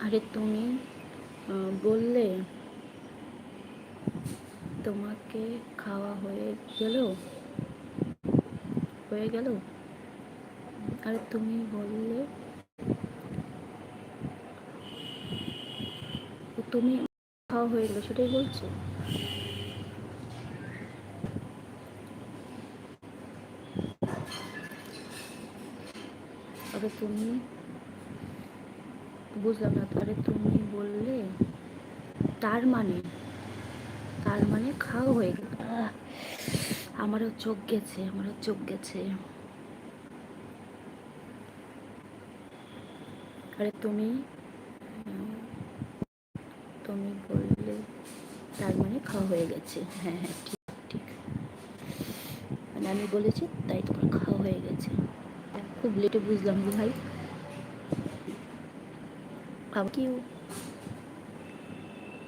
আরে তুমি বললে তোমাকে খাওয়া হয়ে গেল। আরে তুমি বললে তুমি খাওয়া হয়ে গেলো, সেটাই বলছো। আরে তুমি, বুঝলাম না তো। আরে তুমি বললে তার মানে খাওয়া হয়ে গেল। আমারও চোখ গেছে। আরে তুমি বললে তার মানে খাওয়া হয়ে গেছে। হ্যাঁ হ্যাঁ, ঠিক ঠিক। মানে আমি বলেছি তাই তোমার খাওয়া হয়ে গেছে। খুব লেটে বুঝলাম গো ভাই। আবার কি